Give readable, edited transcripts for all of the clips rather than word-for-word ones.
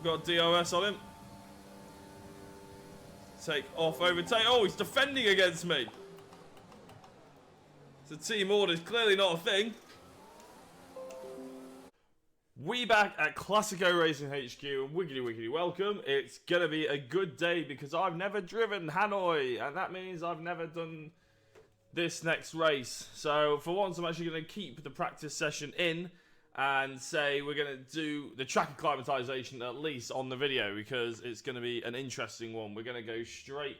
I've got DRS on him. Take off, overtake. Oh, he's defending against me. So team order is clearly not a thing. We back at Classico Racing HQ and wiggity welcome. It's gonna be a good day because I've never driven Hanoi, and that means I've never done this next race. So for once I'm actually gonna keep the practice session in and say we're gonna do the track acclimatization at least on the video because it's gonna be an interesting one. We're gonna go straight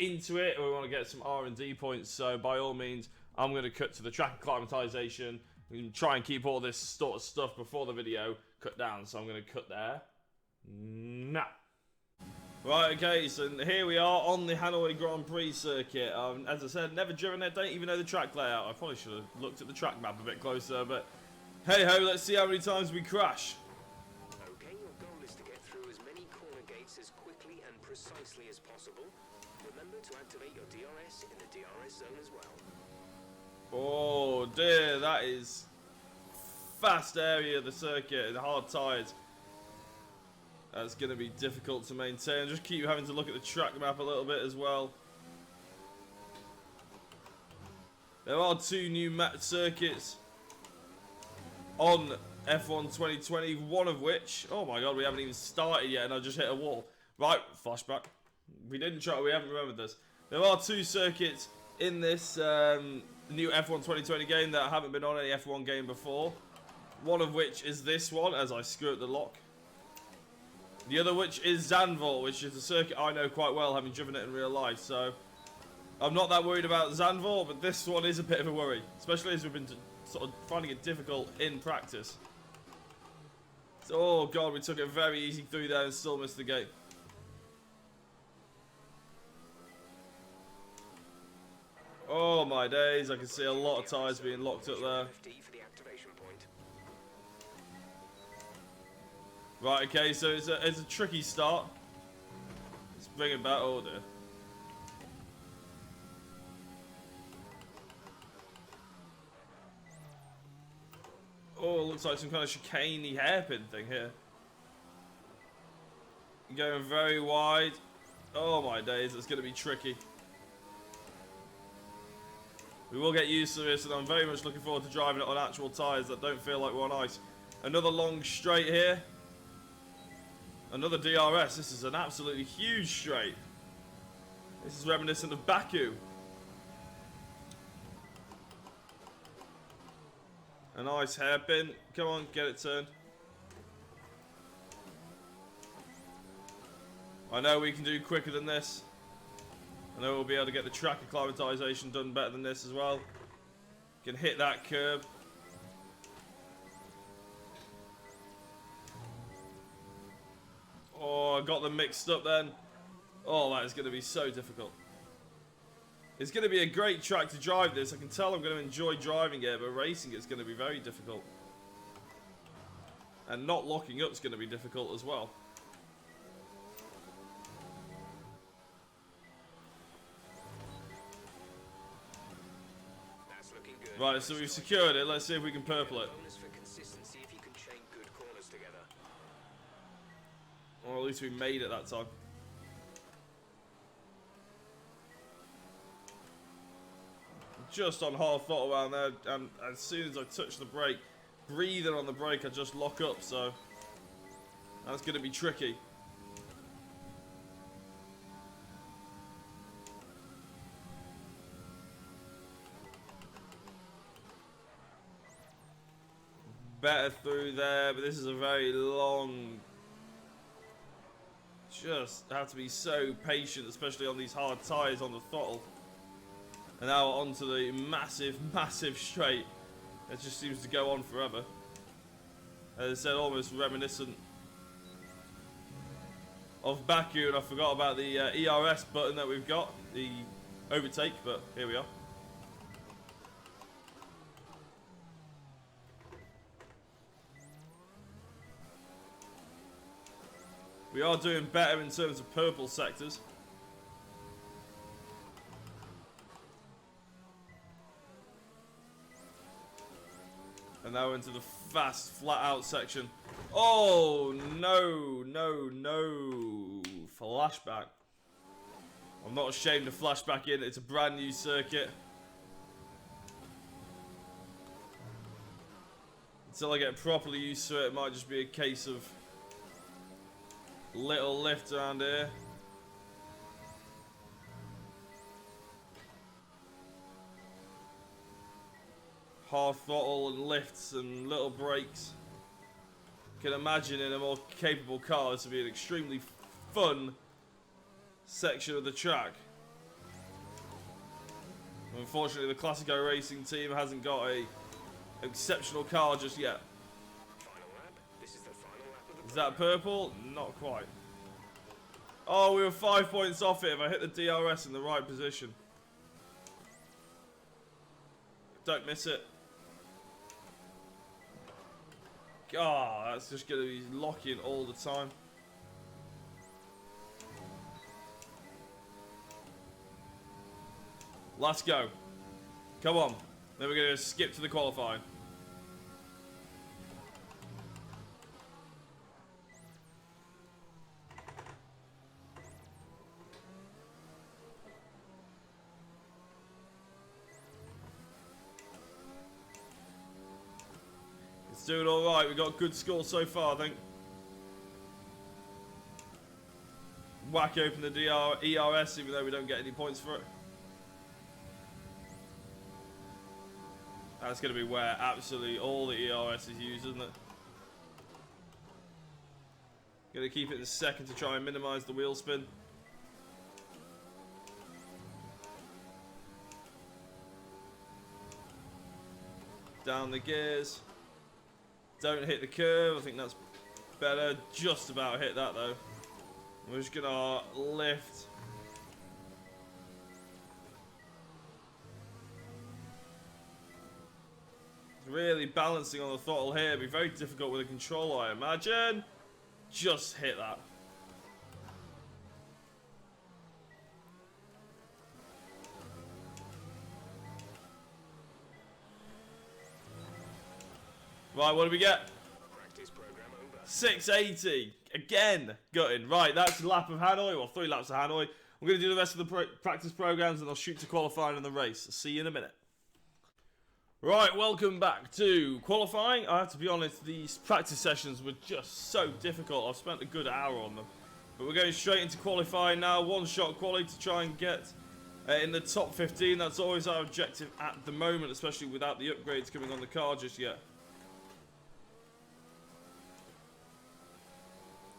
into it and we want to get some R&D points, so by all means I'm gonna cut to the track acclimatization. We can try and keep all this sort of stuff before the video cut down, so I'm going to cut there now. Right, okay, so here we are on the Hanoi Grand Prix circuit. As I said, never driven it, don't even know the track layout. I probably should have looked at the track map a bit closer, but hey ho, let's see how many times we crash. Okay, your goal is to get through as many corner gates as quickly and precisely as possible. Remember to activate your DRS in the DRS zone as well. Oh dear, that is fast area of the circuit and hard tyres. That's going to be difficult to maintain. Just keep having to look at the track map a little bit as well. There are two new circuits on F1 2020, one of which, oh my god, we haven't even started yet and I just hit a wall. Right, flashback. We haven't remembered this. There are two circuits in this new F1 2020 game that haven't been on any F1 game before. One of which is this one, as I screw up the lock. The other which is Zandvoort, which is a circuit I know quite well, having driven it in real life. So I'm not that worried about Zandvoort, but this one is a bit of a worry, especially as we've been sort of finding it difficult in practice. So, oh god, we took it very easy through there and still missed the gate. Oh my days, I can see a lot of tyres being locked up there. Right, okay, so it's a tricky start. Let's bring it back. Oh dear. Oh, it looks like some kind of chicane-y hairpin thing here. Going very wide. Oh my days, it's going to be tricky. We will get used to this, and I'm very much looking forward to driving it on actual tyres that don't feel like we're on ice. Another long straight here. Another DRS. This is an absolutely huge straight. This is reminiscent of Baku. A nice hairpin. Come on, get it turned. I know we can do quicker than this. I know we'll be able to get the track acclimatization done better than this as well. Can hit that curb. Oh, I got them mixed up then. Oh, that is going to be so difficult. It's going to be a great track to drive this. I can tell I'm going to enjoy driving it, but racing it's going to be very difficult. And not locking up is going to be difficult as well. Right, so we've secured it. Let's see if we can purple it. Or at least we made it that time. Just on half throttle around there, and as soon as I touch the brake, breathing on the brake, I just lock up, so that's going to be tricky. Better through there, but this is a very long. Just have to be so patient, especially on these hard tyres on the throttle. And now onto the massive straight. It just seems to go on forever. As I said, almost reminiscent of Baku, and I forgot about the ERS button that we've got, the overtake, but here we are. We are doing better in terms of purple sectors. And now into the fast, flat out section. Oh no, no, no. Flashback. I'm not ashamed to flashback in. It's a brand new circuit. Until I get properly used to it, it might just be a case of little lift around here. Hard throttle and lifts and little brakes. Can imagine in a more capable car this would be an extremely fun section of the track. Unfortunately, the Classico racing team hasn't got a exceptional car just yet. Final lap. This is the final lap of the Is that purple? Not quite. Oh, we were 5 points off it if I hit the DRS in the right position. Don't miss it. God, that's just going to be locking all the time. Let's go. Come on. Then we're going to skip to the qualifying. It's doing alright. We got good score so far, I think. Whack open the ERS even though we don't get any points for it. That's going to be where absolutely all the ERS is used, isn't it? Going to keep it in second to try and minimise the wheel spin. Down the gears. Don't hit the curve. I think that's better. Just about hit that though. We're just going to lift. Really balancing on the throttle here. It'd be very difficult with a controller, I imagine. Just hit that. Right, what do we get? practice program over. 680. Again, gutting. Right, that's a lap of Hanoi. Well, 3 laps of Hanoi. I'm going to do the rest of the practice programs and I'll shoot to qualifying in the race. See you in a minute. Right, welcome back to qualifying. I have to be honest, these practice sessions were just so difficult. I've spent a good hour on them. But we're going straight into qualifying now. One-shot quality to try and get in the top 15. That's always our objective at the moment, especially without the upgrades coming on the car just yet.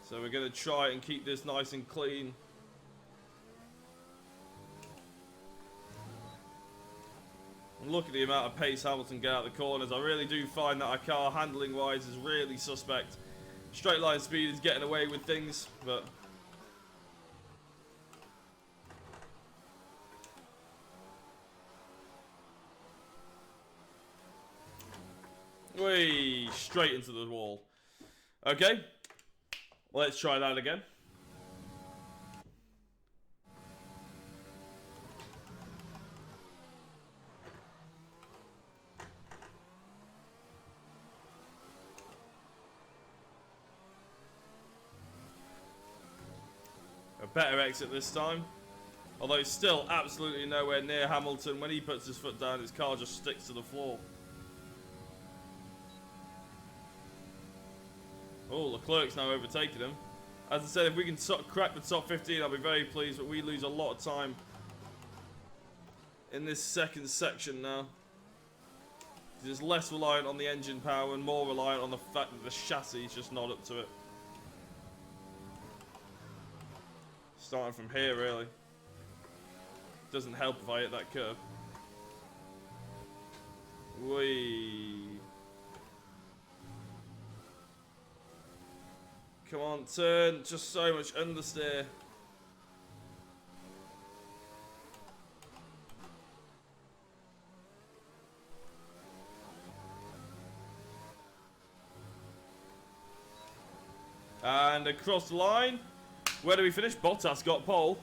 So we're going to try and keep this nice and clean. Look at the amount of pace Hamilton get out of the corners. I really do find that our car, handling-wise, is really suspect. Straight line speed is getting away with things, but... Whee! Straight into the wall. Okay. Let's try that again. A better exit this time. Although it's still absolutely nowhere near Hamilton. When he puts his foot down, his car just sticks to the floor. Oh, Leclerc's now overtaking him. As I said, if we can crack the top 15, I'll be very pleased, but we lose a lot of time in this second section now. It's less reliant on the engine power and more reliant on the fact that the chassis is just not up to it. Starting from here, really. Doesn't help if I hit that curve. Whee! Come on, turn. Just so much understeer. And across the line. Where do we finish? Bottas got pole.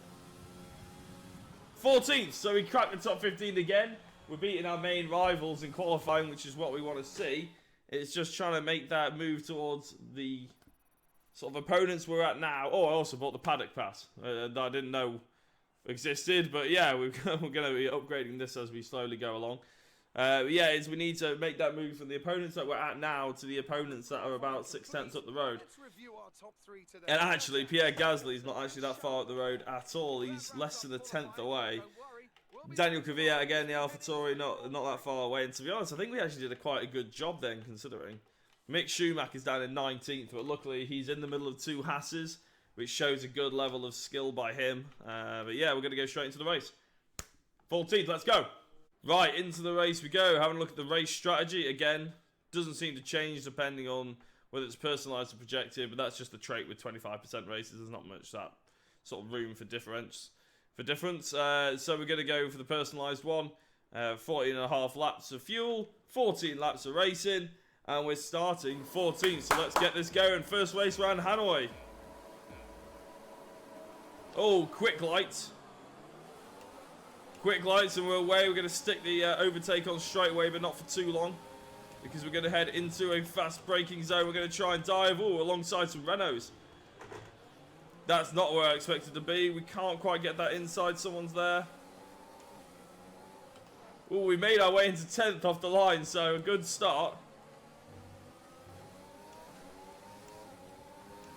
14th, so we cracked the top 15 again. We're beating our main rivals in qualifying, which is what we want to see. It's just trying to make that move towards the sort of opponents we're at now. Oh, I also bought the paddock pass that I didn't know existed, but yeah, we're going to be upgrading this as we slowly go along. Yeah, we need to make that move from the opponents that we're at now to the opponents that are about 6/10 up the road. And actually, Pierre Gasly's not actually that far up the road at all. He's less than a 10th away. Daniel Kvyat again, the AlphaTauri, not that far away. And to be honest, I think we actually did quite a good job then, considering Mick Schumacher's down in 19th, but luckily he's in the middle of 2 Hasses, which shows a good level of skill by him. But yeah, we're going to go straight into the race. 14th, let's go. Right, into the race we go. Having a look at the race strategy. Again, doesn't seem to change depending on whether it's personalised or projected, but that's just the trait with 25% races. There's not much that sort of room for difference. So we're going to go for the personalised one. 14.5 laps of fuel, 14 laps of racing, and we're starting 14th. So let's get this going. First race round Hanoi. Oh, quick lights. Quick lights and we're away. We're going to stick the overtake on straight away, but not for too long, because we're going to head into a fast braking zone. We're going to try and dive alongside some Renaults. That's not where I expected to be. We can't quite get that inside. Someone's there. Oh, we made our way into 10th off the line, so a good start.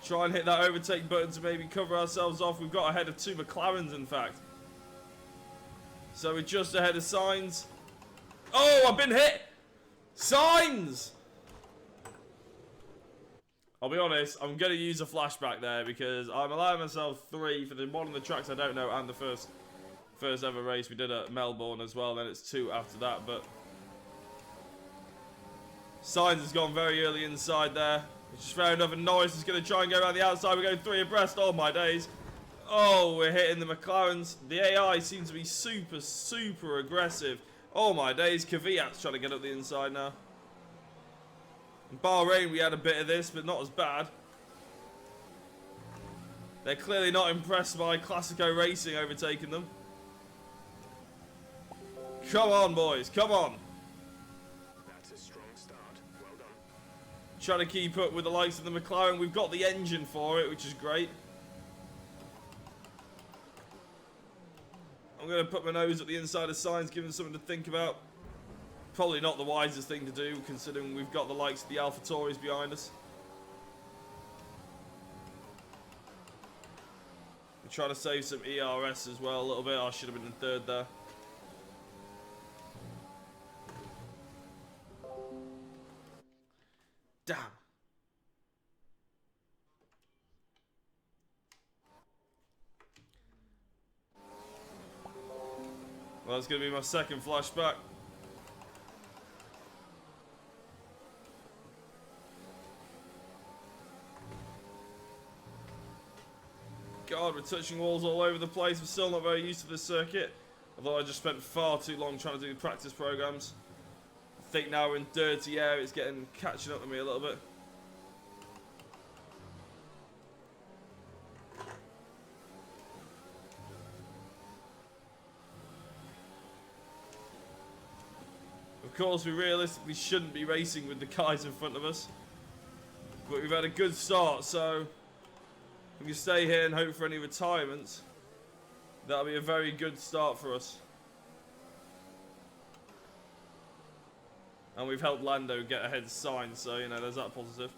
Try and hit that overtake button to maybe cover ourselves off. We've got ahead of 2 McLarens, in fact. So we're just ahead of Sainz. Oh, I've been hit! Sainz! I'll be honest, I'm going to use a flashback there because I'm allowing myself 3 for the one of the tracks I don't know, and the first ever race we did at Melbourne as well. Then it's 2 after that, but Sainz has gone very early inside there, which is fair enough, and Norris is going to try and go around the outside. We're going 3 abreast. Oh my days. Oh, we're hitting the McLarens. The AI seems to be super, super aggressive. Oh my days. Kvyat's trying to get up the inside now. In Bahrain, we had a bit of this, but not as bad. They're clearly not impressed by Classico Racing overtaking them. Come on, boys. Come on. That's a strong start. Well done. Trying to keep up with the likes of the McLaren. We've got the engine for it, which is great. I'm going to put my nose at the inside of Sainz, give him something to think about. Probably not the wisest thing to do, considering we've got the likes of the AlphaTauris behind us. We're trying to save some ERS as well a little bit. I should have been in 3rd there. Damn. Well, that's going to be my second flashback. God, we're touching walls all over the place. We're still not very used to this circuit. Although I just spent far too long trying to do practice programs. I think now we're in dirty air. It's catching up with me a little bit. Of course, we realistically shouldn't be racing with the guys in front of us. But we've had a good start, so if we can stay here and hope for any retirements, that'll be a very good start for us. And we've helped Lando get ahead of Sainz, so, you know, there's that positive.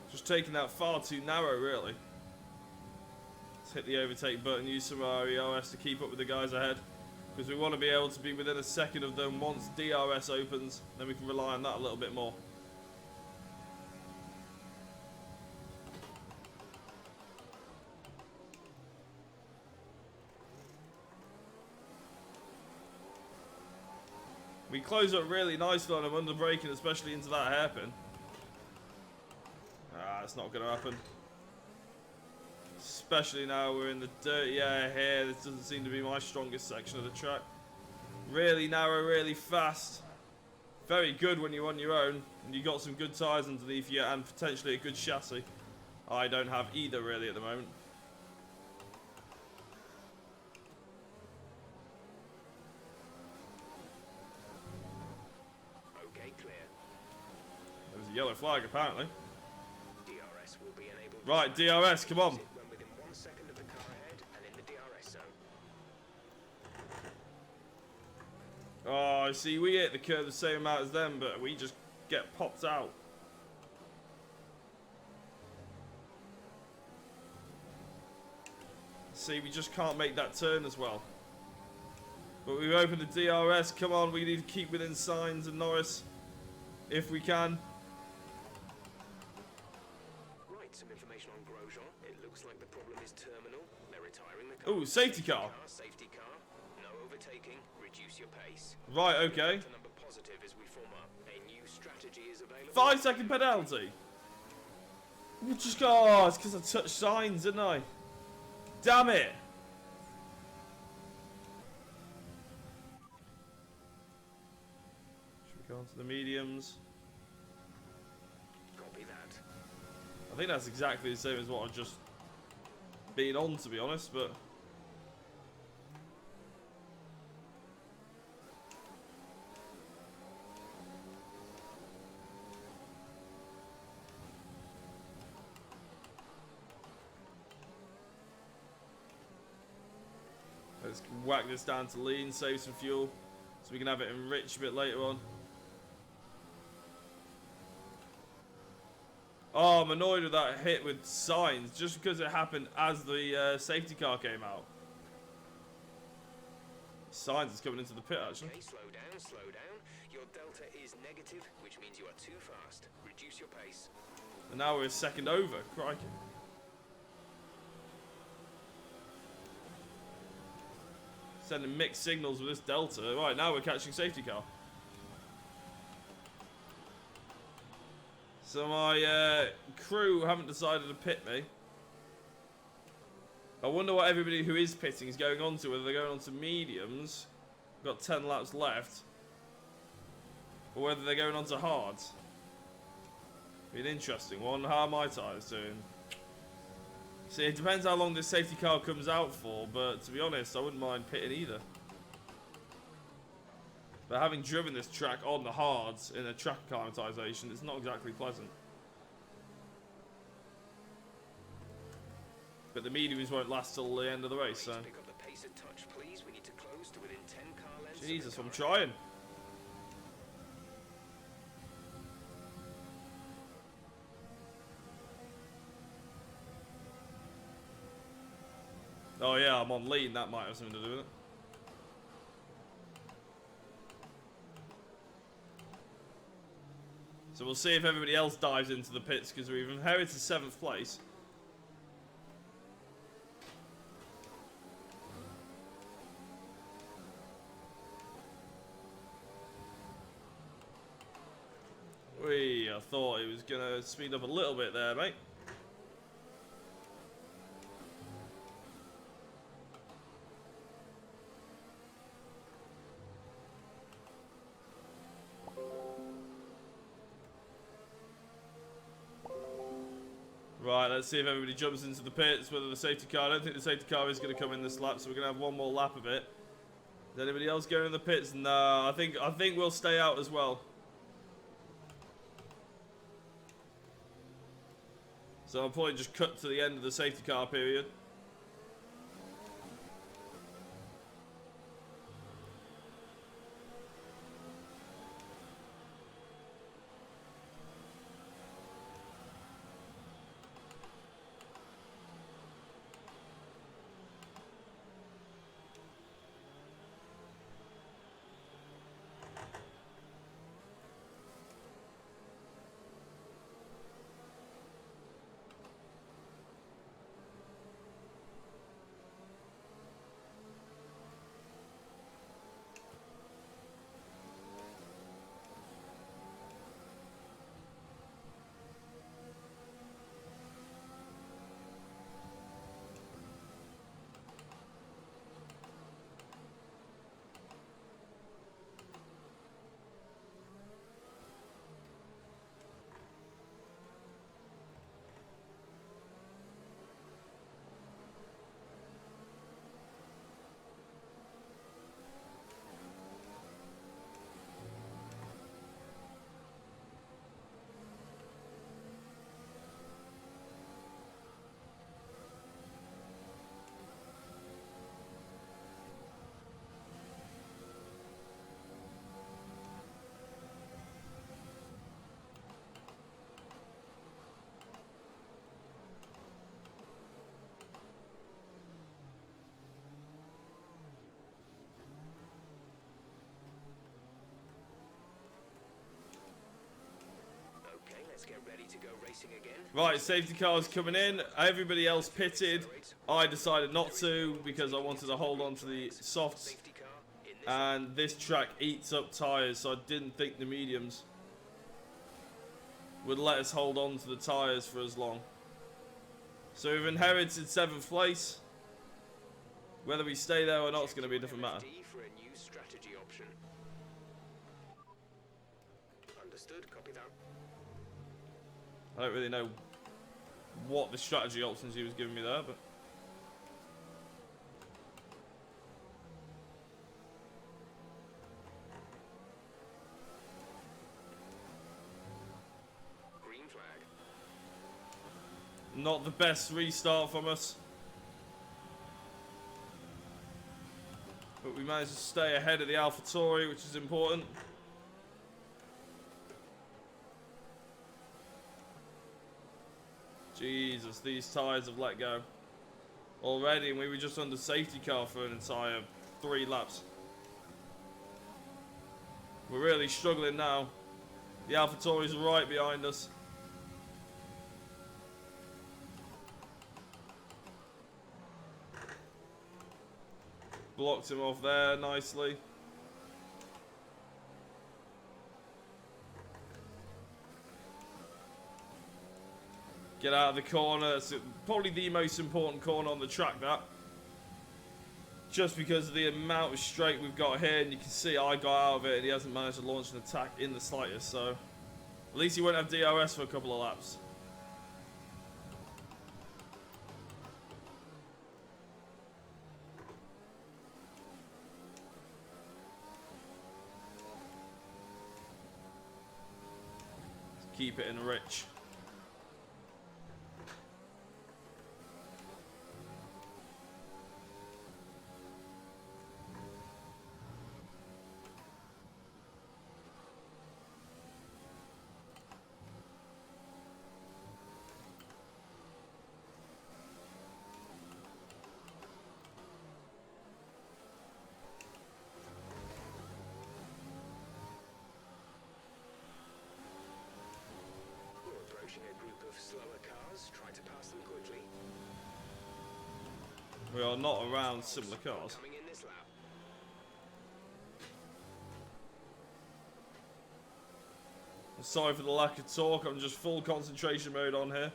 Just taking that far too narrow, really. Let's hit the overtake button, use some ERS to keep up with the guys ahead. Because we want to be able to be within a second of them once DRS opens. Then we can rely on that a little bit more. We close up really nicely on them under braking, especially into that hairpin. It's not going to happen. Especially now we're in the dirty air here. This doesn't seem to be my strongest section of the track. Really narrow, really fast. Very good when you're on your own and you got some good tyres underneath you and potentially a good chassis. I don't have either really at the moment. Okay, clear. There's a yellow flag apparently. DRS will be enabled. Right, DRS, come on. When within 1 second of the car ahead and in the DRS zone. Oh, see, we hit the curve the same amount as them, but we just get popped out. See, we just can't make that turn as well. But we've opened the DRS. Come on, we need to keep within Sainz and Norris if we can. Right, some information on Grosjean. It looks like the problem is terminal. They're retiring the car. Ooh, safety car. Safety car. No overtaking. Reduce your pace. Right, okay. The number positive as we form up. A new strategy is available. 5-second penalty. We just got. Oh, it's because I touched Sainz, didn't I? Damn it. Should we go on to the mediums? Copy that. I think that's exactly the same as what I've just been on, to be honest, but... Let's whack this down to lean, save some fuel, so we can have it enriched a bit later on. Oh, I'm annoyed with that hit with Sainz, just because it happened as the safety car came out. Sainz is coming into the pit, actually. Okay, slow down, slow down. Your delta is negative, which means you are too fast. Reduce your pace. And now we're a second over, crikey. Sending mixed signals with this Delta. Right, now we're catching safety car. So my crew haven't decided to pit me. I wonder what everybody who is pitting is going on to, whether they're going on to mediums. We've got 10 laps left. Or whether they're going on to hards. Be an interesting one. How are my tyres doing? See, it depends how long this safety car comes out for, but to be honest, I wouldn't mind pitting either. But having driven this track on the hards in a track acclimatization, it's not exactly pleasant. But the mediums won't last till the end of the race, so... Pick up the pace a touch, please. We need to close to within 10 car lengths. Jesus, I'm trying. Oh yeah, I'm on lean, that might have something to do with it. So we'll see if everybody else dives into the pits, because we've inherited 7th place. I thought it was going to speed up a little bit there, mate. Right, let's see if everybody jumps into the pits, whether the safety car... I don't think the safety car is going to come in this lap, so we're going to have one more lap of it. Is anybody else going in the pits? No, I think we'll stay out as well. So I'll probably just cut to the end of the safety car period. Let's get ready to go racing again. Right, safety cars coming in. Everybody else pitted. I decided not to because I wanted to hold on to the softs. Safety car in this And this track eats up tyres, so I didn't think the mediums would let us hold on to the tyres for as long. So we've inherited 7th place. Whether we stay there or not is going to be a different matter. MFD for a new strategy option. Understood, copy that. I don't really know what the strategy options he was giving me there, but... Green flag. Not the best restart from us. But we managed to stay ahead of the AlphaTauri, which is important. Jesus, these tyres have let go already, and we were just under safety car for an entire 3 laps. We're really struggling now. The AlphaTauri's right behind us. Blocked him off there nicely. Get out of the corner. It's probably the most important corner on the track, that. Just because of the amount of straight we've got here, and you can see I got out of it and he hasn't managed to launch an attack in the slightest, so at least he won't have DRS for a couple of laps. Keep it in rich. A group of slower cars, try to pass them quickly. We are not around similar cars. Coming in this lap. I'm sorry for the lack of talk, I'm just full concentration mode on here.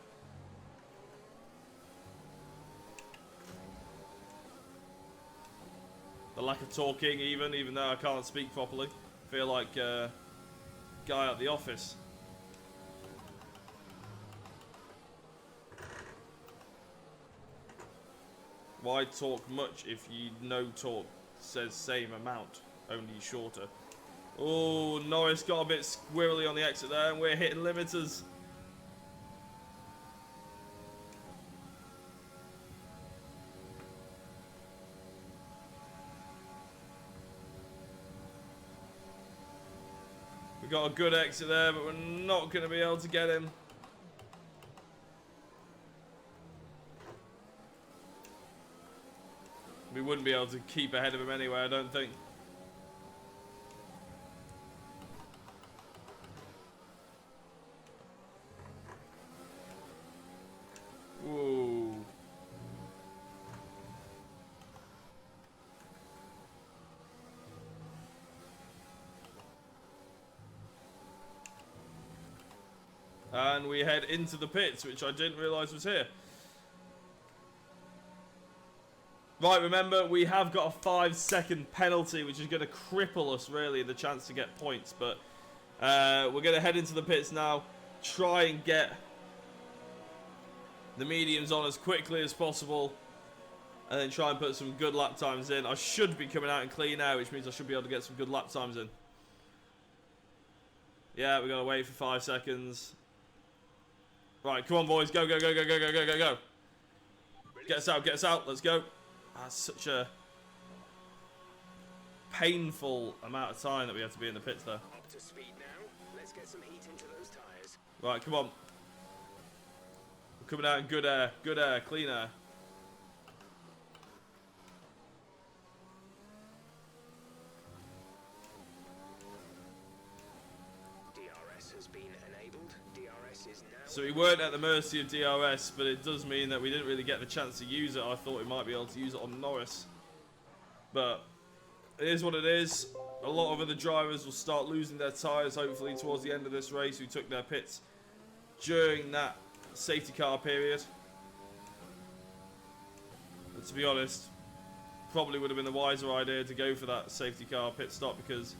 The lack of talking even though I can't speak properly. Feel like a guy at the office. Why talk much if you no talk says same amount, only shorter? Oh, Norris got a bit squirrely on the exit there, and we're hitting limiters. We got a good exit there, but we're not going to be able to get him. We wouldn't be able to keep ahead of him anyway, I don't think. Whoa. And we head into the pits, which I didn't realise was here. Right, remember, we have got a 5-second penalty, which is going to cripple us, really, the chance to get points. But we're going to head into the pits now, try and get the mediums on as quickly as possible, and then try and put some good lap times in. I should be coming out in clean air, which means I should be able to get some good lap times in. Yeah, we're going to wait for 5 seconds. Right, come on, boys. Go, go, go, go, go, go, go, go, go. Get us out. Let's go. That's such a painful amount of time that we have to be in the pits there. Up to speed now. Let's get some heat into those tires. Right, come on. We're coming out in good air, clean air. DRS has been enabled. DRS DRS is now... So we weren't at the mercy of DRS, but it does mean that we didn't really get the chance to use it. I thought we might be able to use it on Norris. But it is what it is. A lot of other drivers will start losing their tyres, hopefully, towards the end of this race, who took their pits during that safety car period. But to be honest, probably would have been the wiser idea to go for that safety car pit stop, because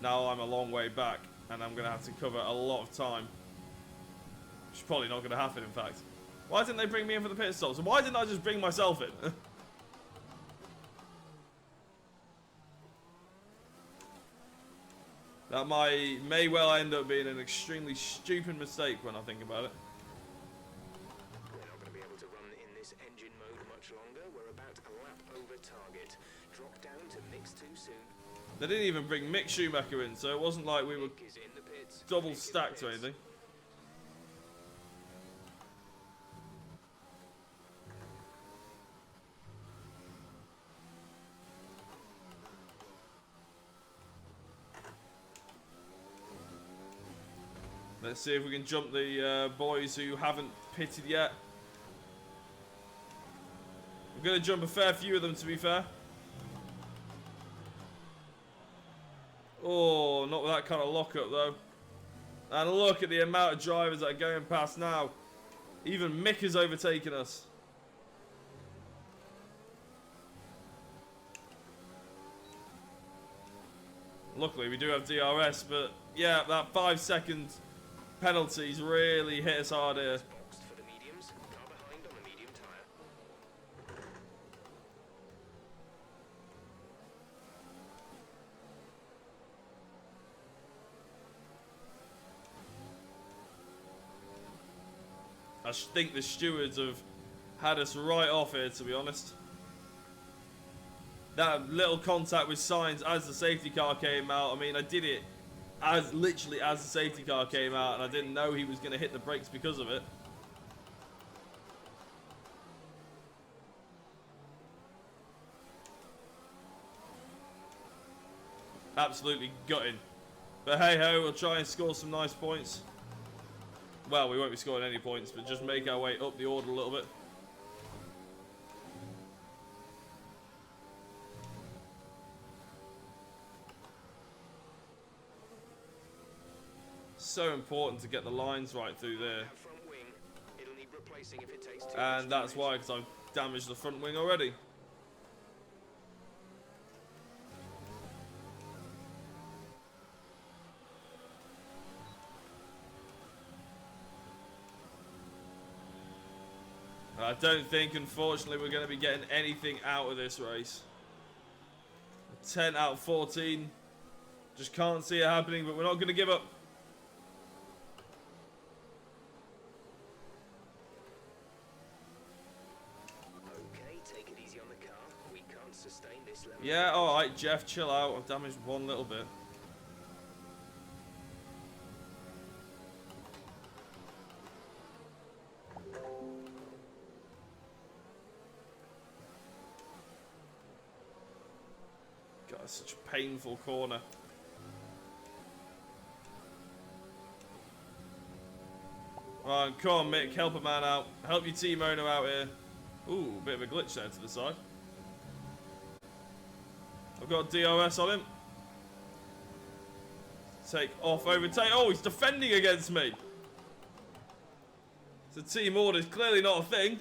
now I'm a long way back and I'm going to have to cover a lot of time. Which is probably not going to happen, in fact. Why didn't they bring me in for the pit stops? And why didn't I just bring myself in? That may well end up being an extremely stupid mistake when I think about it. We're not going to be able to run in this engine mode much longer. We're about a lap over target. Drop down to mix too soon. They didn't even bring Mick Schumacher in, so it wasn't like we were Mick is in the pits. double Mick is stacked in or the pits. anything. Let's see if we can jump the boys who haven't pitted yet. We're going to jump a fair few of them, to be fair. Oh, not with that kind of lockup, though. And look at the amount of drivers that are going past now. Even Mick has overtaken us. Luckily, we do have DRS, but yeah, that 5-second penalties really hit us hard here. Boxed for the mediums. Car behind on the medium tyre. I think the stewards have had us right off here, to be honest. That little contact with Sainz as the safety car came out. I mean, I did it literally as the safety car came out, and I didn't know he was going to hit the brakes because of it. Absolutely gutting. But hey ho, we'll try and score some nice points. Well, we won't be scoring any points, but just make our way up the order a little bit. So important to get the lines right through there. That front wing. It'll need replacing if it takes too much And that's damage. why, because I've damaged the front wing already. I don't think, unfortunately, we're going to be getting anything out of this race. 10 out of 14. Just can't see it happening, but we're not going to give up. Okay, take it easy on the car. We can't sustain this level. Yeah, alright, Jeff, chill out. I've damaged one little bit. God, it's such a painful corner. Right, come on, Mick, help a man out. Help your team owner out here. Ooh, bit of a glitch there to the side. I've got DRS on him. Take off, overtake. Oh, he's defending against me. It's a team order, it's clearly not a thing.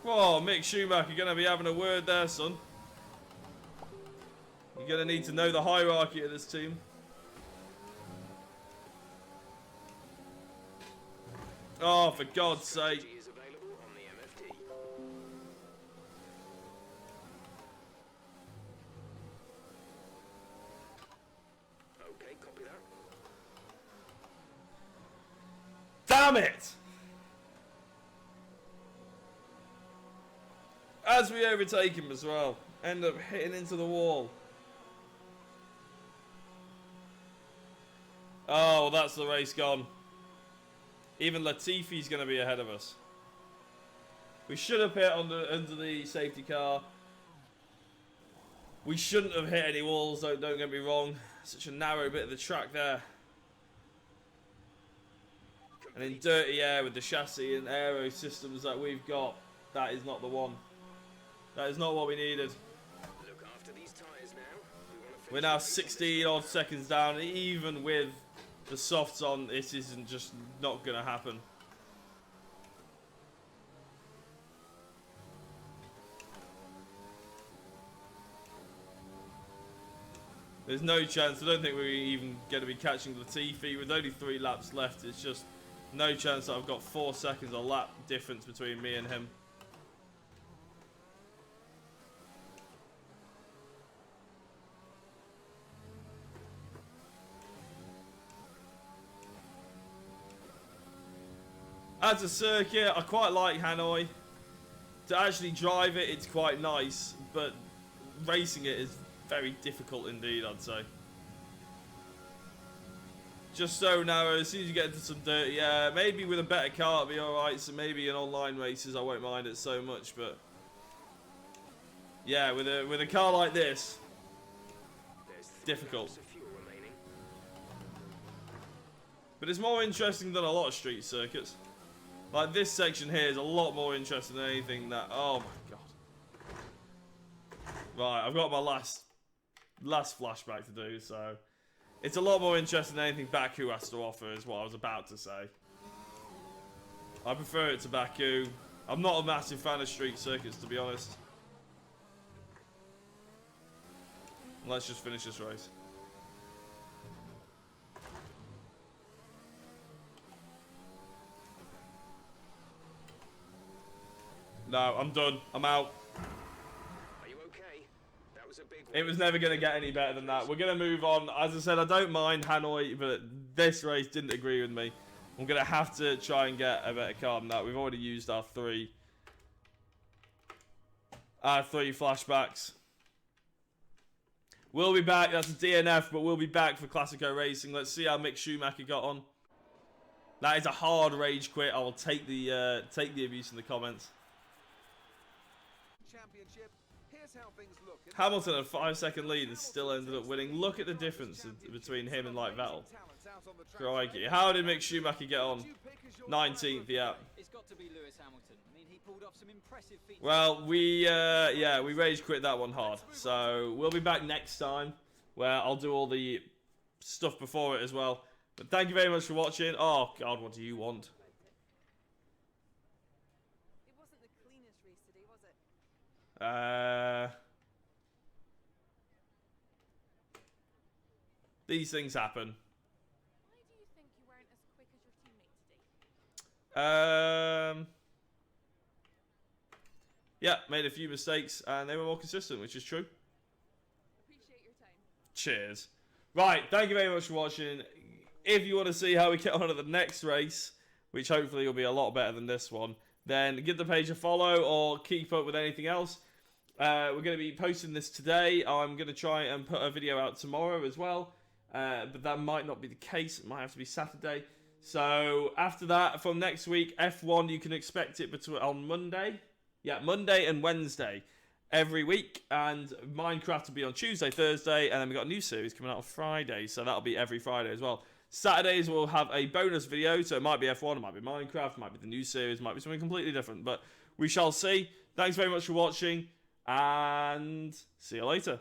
Oh, Mick Schumacher, you're going to be having a word there, son. You're going to need to know the hierarchy of this team. Oh, for God's sake. Strategy is available on the MFT. Okay, copy that. Damn it! As we overtake him as well. End up hitting into the wall. Oh, that's the race gone. Even Latifi's going to be ahead of us. We should have hit under the safety car. We shouldn't have hit any walls, though, don't get me wrong. Such a narrow bit of the track there. And in dirty air with the chassis and aero systems that we've got, that is not the one. That is not what we needed. Look after these tires now. We're now 16 odd seconds down. Even with the softs on, this isn't just not going to happen. There's no chance. I don't think we're even going to be catching Latifi. With only 3 laps left, it's just no chance that I've got 4 seconds a lap difference between me and him. As a circuit, I quite like Hanoi. To actually drive it, it's quite nice, but racing it is very difficult indeed, I'd say. Just so narrow. As soon as you get into some dirty air, maybe with a better car it'll be alright. So maybe in online races I won't mind it so much, but yeah, with a car like this, difficult. But it's more interesting than a lot of street circuits. Like this section here is a lot more interesting than anything that. Oh my god! Right, I've got my last flashback to do, so. It's a lot more interesting than anything Baku has to offer, is what I was about to say. I prefer it to Baku. I'm not a massive fan of street circuits, to be honest. Let's just finish this race. No, I'm done. I'm out. It was never going to get any better than that. We're going to move on. As I said, I don't mind Hanoi, but this race didn't agree with me. I'm going to have to try and get a better car than that. We've already used our three flashbacks. We'll be back. That's a DNF, but we'll be back for Classico Racing. Let's see how Mick Schumacher got on. That is a hard rage quit. I will take the abuse in the comments. Championship. Here's how things look. Hamilton had a 5-second lead and still ended up winning. Look at the difference between him and like Vettel. Crikey. How did Mick Schumacher get on? 19th, yeah. It's got to be Lewis Hamilton. I mean, he pulled off some impressive feats. Well, we rage quit that one hard. So we'll be back next time where I'll do all the stuff before it as well. But thank you very much for watching. Oh God, what do you want? It wasn't the cleanest race today, was it? These things happen. Why do you think you weren't as quick as your teammate today? Yeah, made a few mistakes and they were more consistent, which is true. Appreciate your time. Cheers. Right, thank you very much for watching. If you want to see how we get on at the next race, which hopefully will be a lot better than this one, then give the page a follow or keep up with anything else. We're going to be posting this today. I'm going to try and put a video out tomorrow as well. But that might not be the case. It might have to be Saturday. So after that, from next week, F1, you can expect it on Monday. Yeah, Monday and Wednesday every week. And Minecraft will be on Tuesday, Thursday. And then we've got a new series coming out on Friday. So that'll be every Friday as well. Saturdays, we'll have a bonus video. So it might be F1, it might be Minecraft, it might be the new series, it might be something completely different. But we shall see. Thanks very much for watching. And see you later.